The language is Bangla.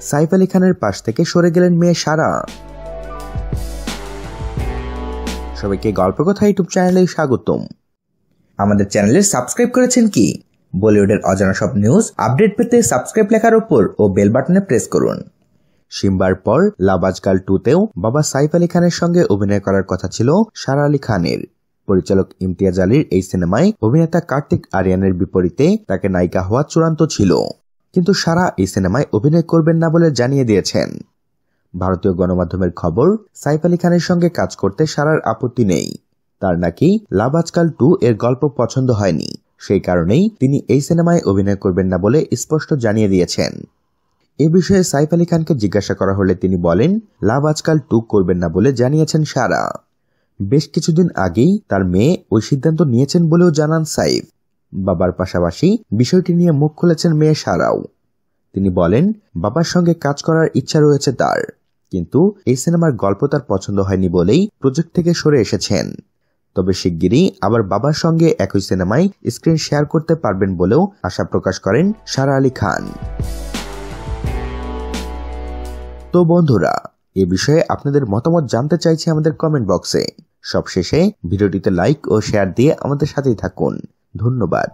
সাইফ আলী খানের পাশ থেকে সরে গেলেন মেয়ে সারা। সবাইকে গল্পকথা ইউটিউব চ্যানেলে স্বাগতম। আমাদের চ্যানেলে সাবস্ক্রাইব করেছেন কি? বলিউডের অজানা সব নিউজ আপডেট পেতে সাবস্ক্রাইব লেখার উপর ও বেল বাটনে প্রেস করুন। সিম্বার পর লাভ আজকাল 2তেও বাবা সাইফ আলী খানের সঙ্গে অভিনয় করার কথা ছিল সারা আলী খানের। পরিচালক ইমতিয়াজ আলীর এই সিনেমায় অভিনেতা কার্তিক আরিয়ানের বিপরীতে তাকে নায়িকা হওয়া চূড়ান্ত ছিল, কিন্তু সারা এই সিনেমায় অভিনয় করবেন না বলে জানিয়ে দিয়েছেন। ভারতীয় গণমাধ্যমের খবর, সাইফ আলী খানের সঙ্গে কাজ করতে সারার আপত্তি নেই। তার নাকি লাভ আজকাল 2 এর গল্প পছন্দ হয়নি, সেই কারণেই তিনি এই সিনেমায় অভিনয় করবেন না বলে স্পষ্ট জানিয়ে দিয়েছেন। এ বিষয়ে সাইফ আলী খানকে জিজ্ঞাসা করা হলে তিনি বলেন, লাভ আজকাল 2 করবেন না বলে জানিয়েছেন সারা। বেশ কিছুদিন আগেই তার মেয়ে ওই সিদ্ধান্ত নিয়েছেন বলেও জানান সাইফ। বাবার পাশাপাশি বিষয়টি নিয়ে মুখ খুলেছেন মেয়ে সারাও। তিনি বলেন, বাবার সঙ্গে কাজ করার ইচ্ছা রয়েছে তার, কিন্তু এই সিনেমার গল্প তার পছন্দ হয়নি বলেই প্রজেক্ট থেকে সরে এসেছেন। তবে শিগগিরই আবার বাবার সঙ্গে একই সিনেমায় স্ক্রিন শেয়ার করতে পারবেন বলেও আশা প্রকাশ করেন সারা আলী খান। তো বন্ধুরা, এ বিষয়ে আপনাদের মতামত জানতে চাইছি আমাদের কমেন্ট বক্সে। সবশেষে ভিডিওটিতে লাইক ও শেয়ার দিয়ে আমাদের সাথেই থাকুন। ধন্যবাদ।